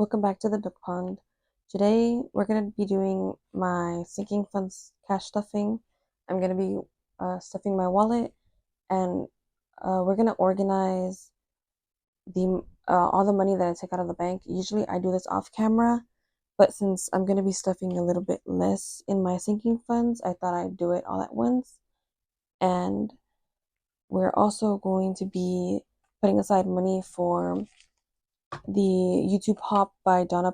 Welcome back to the Duck Pond. Today we're going to be doing my sinking funds cash stuffing. I'm going to be stuffing my wallet, and we're going to organize the all the money that I take out of the bank. Usually I do this off camera, but since I'm going to be stuffing a little bit less in my sinking funds, I thought I'd do it all at once. And we're also going to be putting aside money for the YouTube Hop by Donna,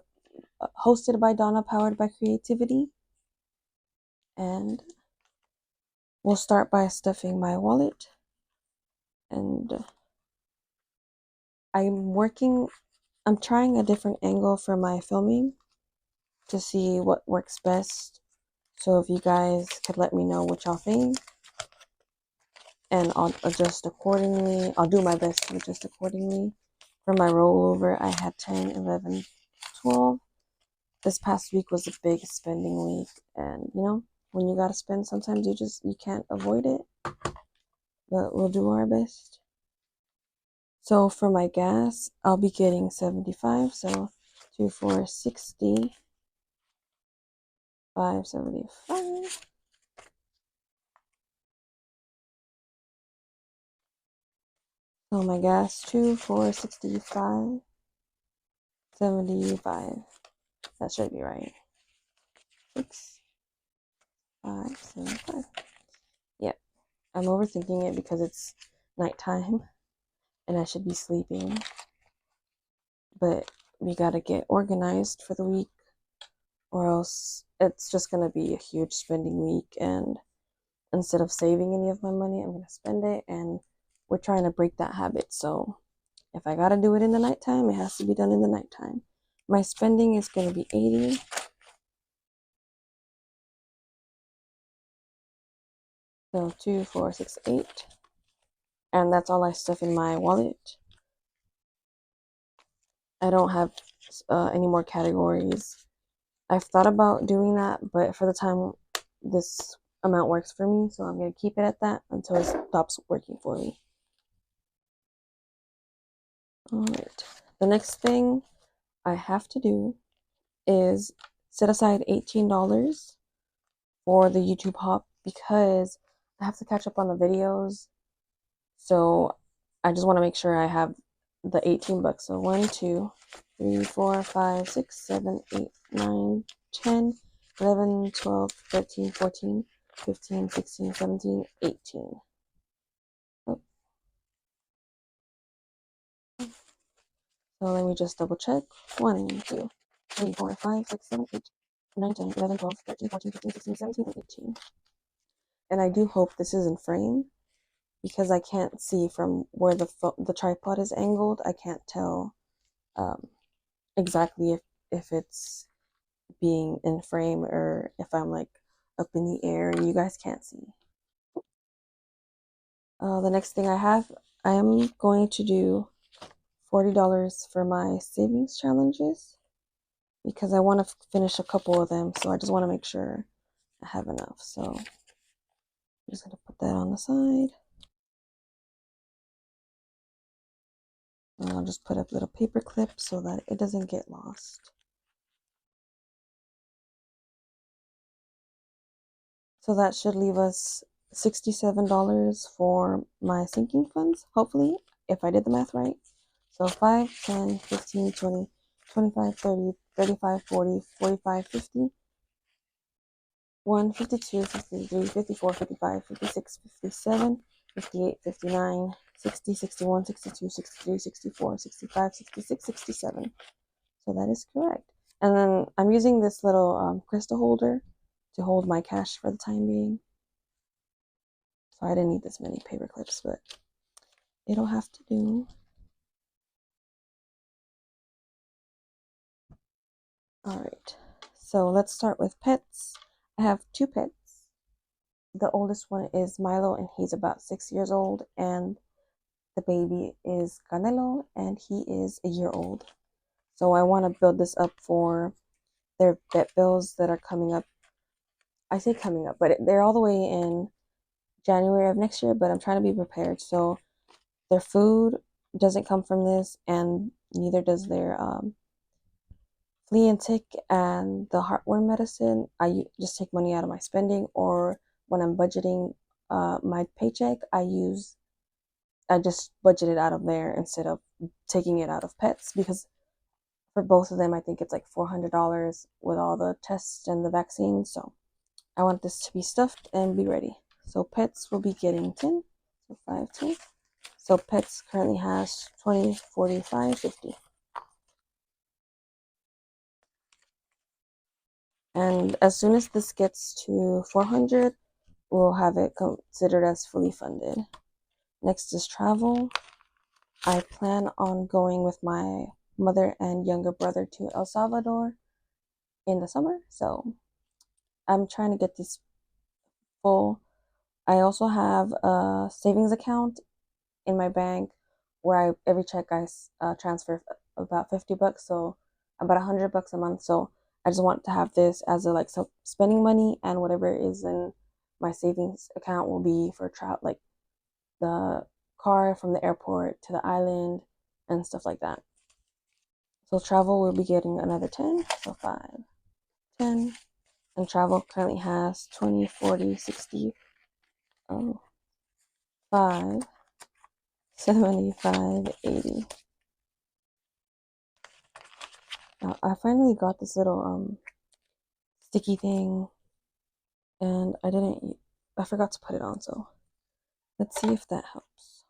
hosted by Donna, powered by creativity. And we'll start by stuffing my wallet. And I'm trying a different angle for my filming to see what works best. So if you guys could let me know what y'all think, and I'll adjust accordingly. I'll do my best to adjust accordingly. For my rollover, I had 10, 11, 12. This past week was a big spending week, and when you gotta spend, sometimes you can't avoid it, but we'll do our best. So for my gas, I'll be getting 75, so 2, 4, 60, 575. So my gas, 2, 4, 65, 75. That should be right. 6, 5, 75. Yep. I'm overthinking it because it's nighttime and I should be sleeping. But we gotta get organized for the week, or else it's just gonna be a huge spending week, and instead of saving any of my money, I'm gonna spend it, and we're trying to break that habit. So if I gotta do it in the nighttime, it has to be done in the nighttime. My spending is gonna be 80. So 2, 4, 6, 8. And that's all I stuff in my wallet. I don't have any more categories. I've thought about doing that, but for the time, this amount works for me, so I'm going to keep it at that until it stops working for me. Alright, the next thing I have to do is set aside $18 for the YouTube Hop, because I have to catch up on the videos, so I just want to make sure I have the 18 bucks. So 1, 2, 3, 4, 5, 6, 7, 8, 9, 10, 11, 12, 13, 14, 15, 16, 17, 18. Oh. So let me just double check. 1, 2, 3, 4, 5, 6, 7, 8, 9, 10, 11, 12, 13, 14, 15, 16, 17, and 18. And I do hope this is in frame, because I can't see from where the tripod is angled. I can't tell exactly if it's being in frame or if I'm like up in the air and you guys can't see. The next thing I am going to do $40 for my savings challenges, because I want to finish a couple of them, so I just want to make sure I have enough. So I'm just going to put that on the side. And I'll just put up little paper clips so that it doesn't get lost. So that should leave us $67 for my sinking funds, hopefully, if I did the math right. So 5, 10, 15, 20, 25, 30, 35, 40, 45, 50, 1, 52, 53, 54, 55, 56, 57, 58, 59, 60, 61, 62, 63, 64, 65, 66, 67. So that is correct. And then I'm using this little crystal holder to hold my cash for the time being. So I didn't need this many paper clips, but it'll have to do. Alright, so let's start with pets. I have 2 pets. The oldest one is Milo, and he's about 6 years old, and the baby is Canelo, and he is a year old. So I want to build this up for their vet bills that are coming up. I say coming up, but they're all the way in January of next year, but I'm trying to be prepared. So their food doesn't come from this, and neither does their flea and tick and the heartworm medicine, I just take money out of my spending, or when I'm budgeting my paycheck, I just budget it out of there instead of taking it out of pets, because for both of them, I think it's like $400 with all the tests and the vaccines. So I want this to be stuffed and be ready. So pets will be getting 10, so 5, 10. So pets currently has 20, 45, 50. And as soon as this gets to 400, we'll have it considered as fully funded. Next is travel. I plan on going with my mother and younger brother to El Salvador in the summer. So I'm trying to get this full. I also have a savings account in my bank where every check I transfer about $50, so about $100 a month. So I just want to have this as a like so spending money, and whatever is in my savings account will be for travel, like the car from the airport to the island and stuff like that. So travel will be getting another 10, so 5, 10, and travel currently has 20, 40, 60, oh, 5, 75, 80. I finally got this little sticky thing, and I forgot to put it on, so let's see if that helps.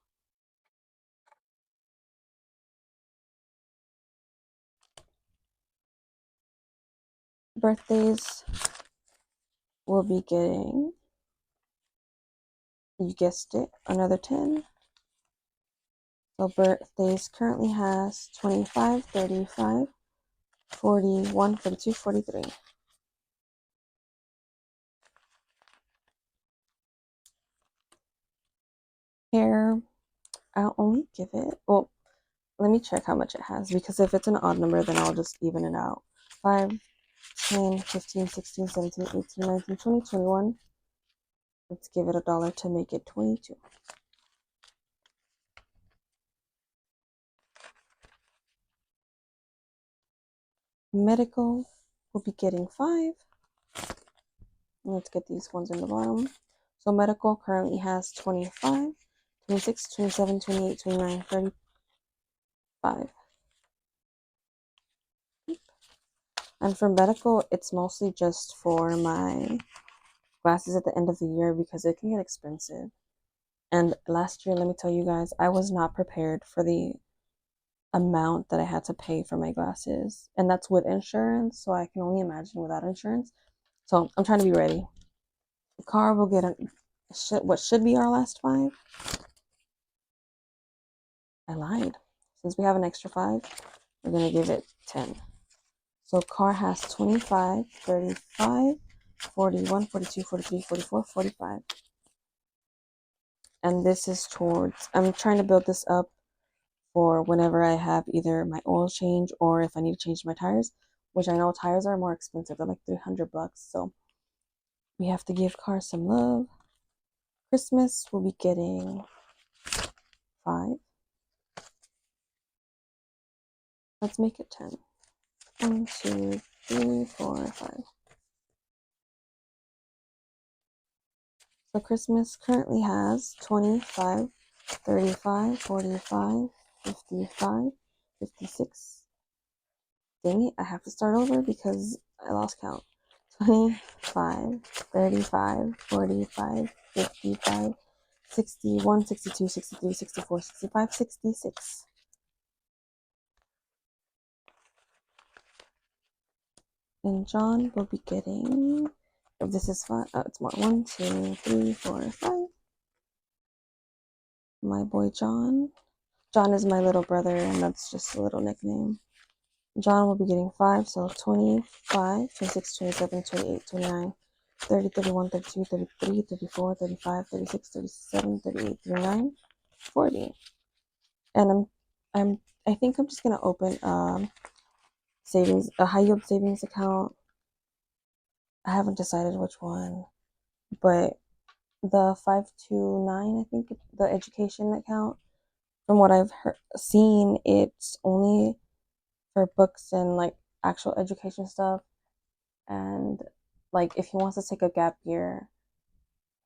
Birthdays will be getting, you guessed it, another 10. So birthdays currently has 25, 35, 41, 42, 43. Hair, I'll only give it, well, let me check how much it has, because if it's an odd number, then I'll just even it out. 5, 10, 15, 16, 17, 18, 19, 20, 21. Let's give it $1 to make it 22. Medical will be getting 5. Let's get these ones in the bottom. So medical currently has 25, 26, 27, 28, 29, 35. And for medical, it's mostly just for my glasses at the end of the year because it can get expensive. And last year, let me tell you guys, I was not prepared for the amount that I had to pay for my glasses. And that's with insurance, so I can only imagine without insurance. So I'm trying to be ready. The car will get what should be our last 5. I lied. Since we have an extra 5, we're going to give it 10. So car has 25, 35, 41, 42, 43, 44, 45. And this is towards, I'm trying to build this up for whenever I have either my oil change or if I need to change my tires, which I know tires are more expensive. They're like $300. So we have to give car some love. Christmas will be getting 5. Let's make it 10. 1, 2, 3, 4, 5. So Christmas currently has 25, 35, 45, 55, 56. Dang it, I have to start over because I lost count. 25, 35, 45, 55, 61, 62, 63, 64, 65, 66. And John will be getting, if this is 5, it's more. 1, 2, 3, 4, 5. My boy John. John is my little brother, and that's just a little nickname. John will be getting 5, so 25, 26, 27, 28, 29, 30, 31, 32, 33, 34, 35, 36, 37, 38, 39, 40. And I think I'm just gonna open a high yield savings account. I haven't decided which one, but the 529, I think the education account. From what I've seen, it's only for books and like actual education stuff. And like if he wants to take a gap year,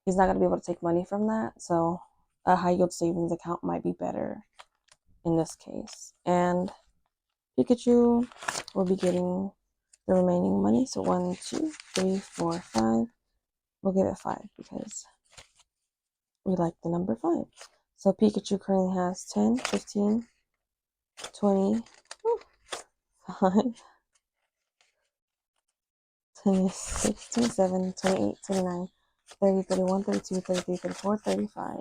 he's not going to be able to take money from that. So a high yield savings account might be better in this case. And Pikachu will be getting the remaining money. So 1, 2, 3, 4, 5. We'll give it 5 because we like the number 5. So Pikachu currently has 10, 15, 20, 5, 26, 27, 28, 29, 30, 31, 32, 33, 34, 35.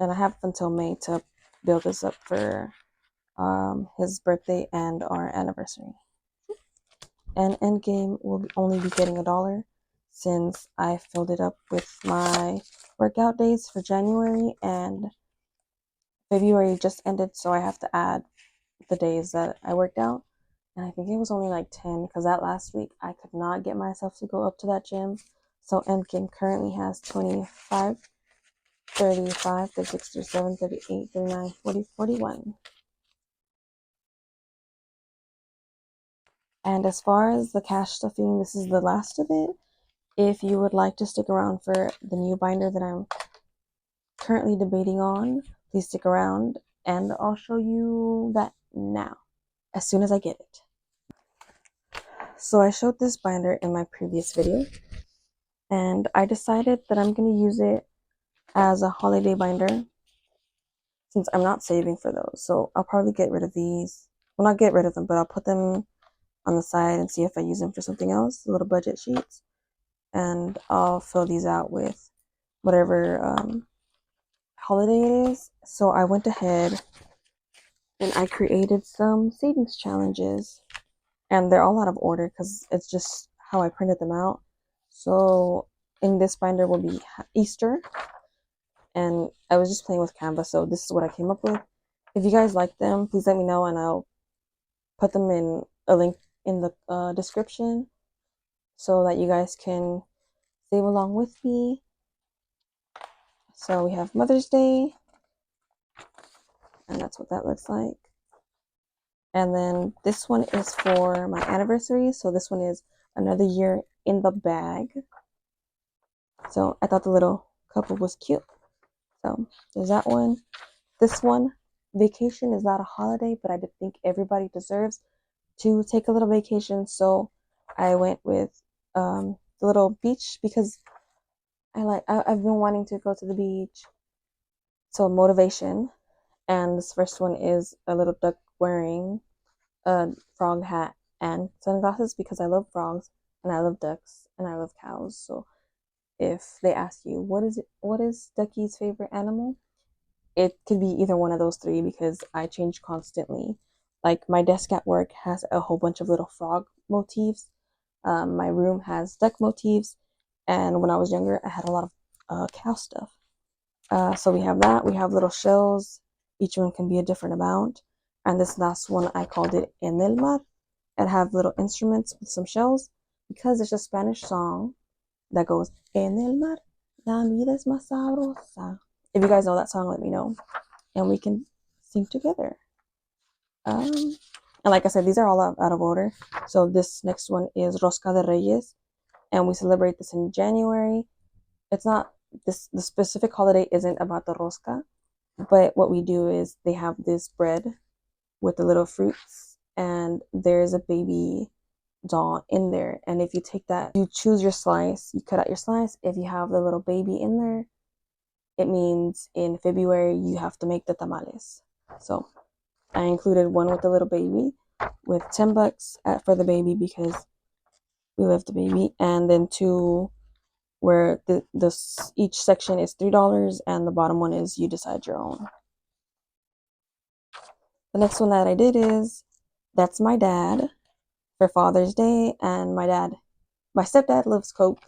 And I have until May to build this up for his birthday and our anniversary. And endgame will only be getting $1 since I filled it up with my workout days for January, and February just ended, so I have to add the days that I worked out. And I think it was only like 10 because that last week I could not get myself to go up to that gym. So endgame currently has 25, 35, 36, 37, 38, 39, 40, 41. And as far as the cash stuffing, this is the last of it. If you would like to stick around for the new binder that I'm currently debating on, please stick around and I'll show you that now, as soon as I get it. So I showed this binder in my previous video, and I decided that I'm going to use it as a holiday binder since I'm not saving for those. So I'll probably get rid of these. Well, not get rid of them, but I'll put them on the side and see if I use them for something else, little budget sheets. And I'll fill these out with whatever holiday it is. So I went ahead and I created some savings challenges, and they're all out of order because it's just how I printed them out. So in this binder will be Easter, and I was just playing with Canva, so this is what I came up with. If you guys like them, please let me know and I'll put them in a link in the description so that you guys can save along with me. So we have Mother's Day, and that's what that looks like. And then this one is for my anniversary, so this one is another year in the bag. So I thought the little couple was cute. So there's that one. This one, vacation is not a holiday, but I think everybody deserves to take a little vacation. So I went with the little beach because I've been wanting to go to the beach. So motivation. And this first one is a little duck wearing a frog hat and sunglasses because I love frogs and I love ducks and I love cows. So if they ask you what is Ducky's favorite animal, it could be either one of those three because I change constantly. Like my desk at work has a whole bunch of little frog motifs. My room has duck motifs, and when I was younger, I had a lot of cow stuff. So we have that. We have little shells. Each one can be a different amount. And this last one, I called it En el Mar. It have little instruments with some shells because it's a Spanish song that goes En el Mar, la vida es más sabrosa. If you guys know that song, let me know, and we can sing together. And like I said, these are all out of order. So this next one is Rosca de Reyes, and we celebrate this in January. It's not the specific holiday isn't about the rosca, but what we do is they have this bread with the little fruits, and there's a baby doll in there. And if you take that, you choose your slice, you cut out your slice. If you have the little baby in there, it means in February you have to make the tamales. So I included one with the little baby with $10 for the baby because we love the baby, and then two where each section is $3 and the bottom one is you decide your own. The next one that I did is that's my dad for Father's Day, and my stepdad loves Coke,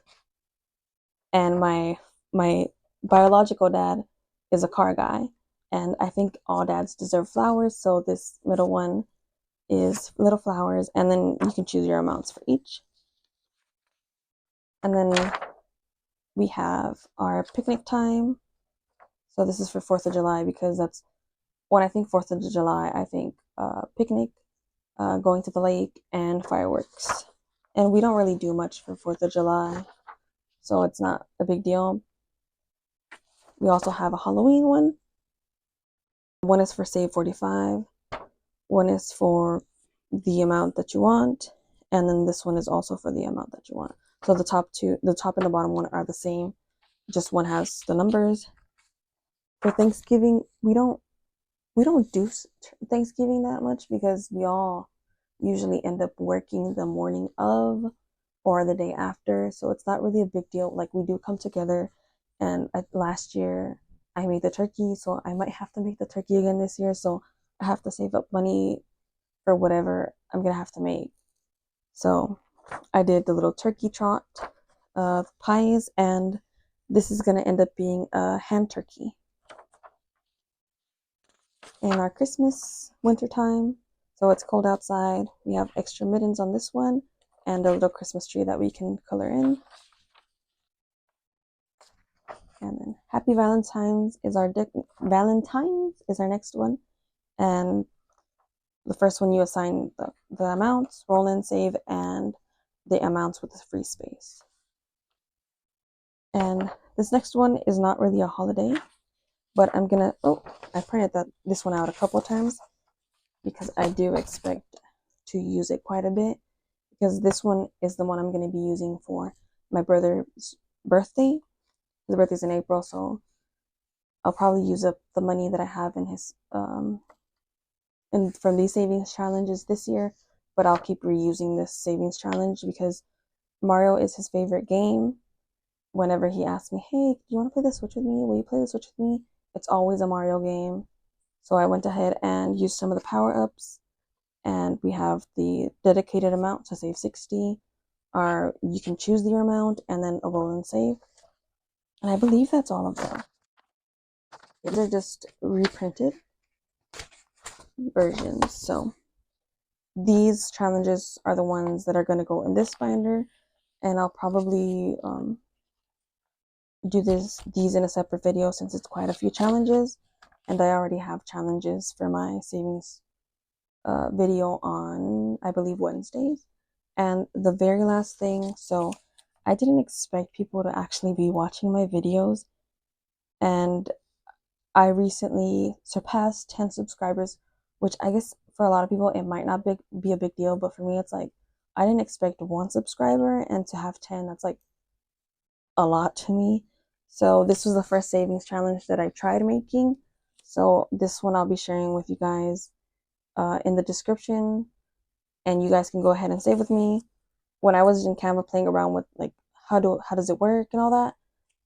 and my biological dad is a car guy, and I think all dads deserve flowers, so this middle one is little flowers, and then you can choose your amounts for each. And then we have our picnic time. So this is for 4th of July because that's when I think 4th of July, I think picnic. going to the lake, and fireworks. And we don't really do much for 4th of July, so it's not a big deal. We also have a Halloween one. One is for Save 45. One is for the amount that you want. And then this one is also for the amount that you want. So the top and the bottom one are the same. Just one has the numbers. For Thanksgiving, we don't do Thanksgiving that much because we all usually end up working the morning of or the day after. So it's not really a big deal. Like, we do come together, and last year I made the turkey, so I might have to make the turkey again this year. So I have to save up money for whatever I'm gonna have to make. So I did the little turkey trot of pies, and this is gonna end up being a hand turkey. In our Christmas wintertime, so it's cold outside, we have extra mittens on this one and a little Christmas tree that we can color in. And then Happy Valentine's is our next one. And the first one, you assign the amounts, roll and save, and the amounts with the free space. And this next one is not really a holiday, but I'm gonna, I printed this one out a couple of times because I do expect to use it quite a bit, because this one is the one I'm going to be using for my brother's birthday. His birthday's in April, so I'll probably use up the money that I have in his and from these savings challenges this year, but I'll keep reusing this savings challenge because Mario is his favorite game. Whenever he asks me, hey, do you want to play the Switch with me? Will you play the Switch with me? It's always a Mario game. So I went ahead and used some of the power-ups, and we have the dedicated amount to save 60. You can choose the amount and then a roll and save. And I believe that's all of them. These are just reprinted versions. So these challenges are the ones that are going to go in this binder, and I'll probably do these in a separate video since it's quite a few challenges, and I already have challenges for my savings video on, I believe, Wednesdays. And the very last thing, so I didn't expect people to actually be watching my videos, and I recently surpassed 10 subscribers, which I guess for a lot of people it might not be a big deal, but for me it's like, I didn't expect 1 subscriber, and to have 10, that's like a lot to me. So this was the first savings challenge that I tried making. So this one I'll be sharing with you guys in the description, and you guys can go ahead and save with me. When I was in Canva playing around with like how does it work and all that,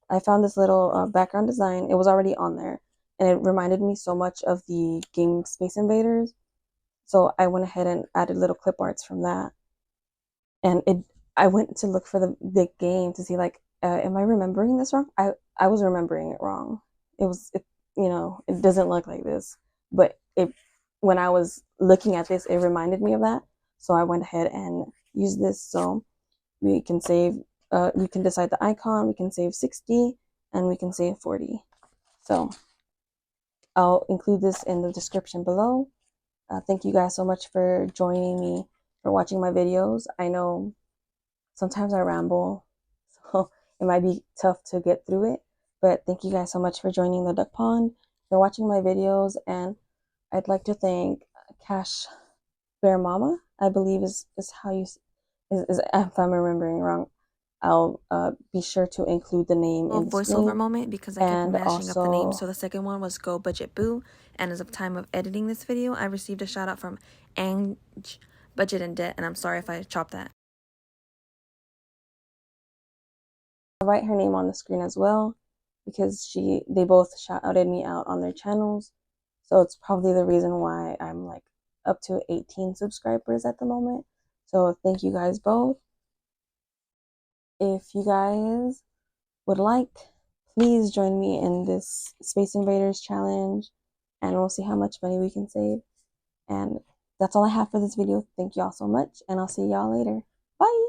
I found this little background design. It was already on there, and it reminded me so much of the game Space Invaders. So I went ahead and added little clip arts from that. And I went to look for the game to see, like, am I remembering this wrong? I was remembering it wrong. It doesn't look like this, but when I was looking at this, it reminded me of that. So I went ahead and used this. So we can save, you can decide the icon, we can save 60, and we can save 40. So I'll include this in the description below. Thank you guys so much for joining me, for watching my videos. I know sometimes I ramble, so it might be tough to get through it, but thank you guys so much for joining the Duck Pond, for watching my videos, and I'd like to thank Cash Bear Mama, I believe is how you is if I'm remembering wrong. I'll be sure to include the name in the voiceover moment because I kept mashing up the name. So the second one was Go Budget Boo, and as of time of editing this video, I received a shout out from Ang Budget and Debt, and I'm sorry if I chopped that. I'll write her name on the screen as well because they both shouted me out on their channels. So it's probably the reason why I'm like up to 18 subscribers at the moment. So thank you guys both. If you guys would like, please join me in this Space Invaders challenge, and we'll see how much money we can save. And that's all I have for this video. Thank y'all so much, and I'll see y'all later. Bye!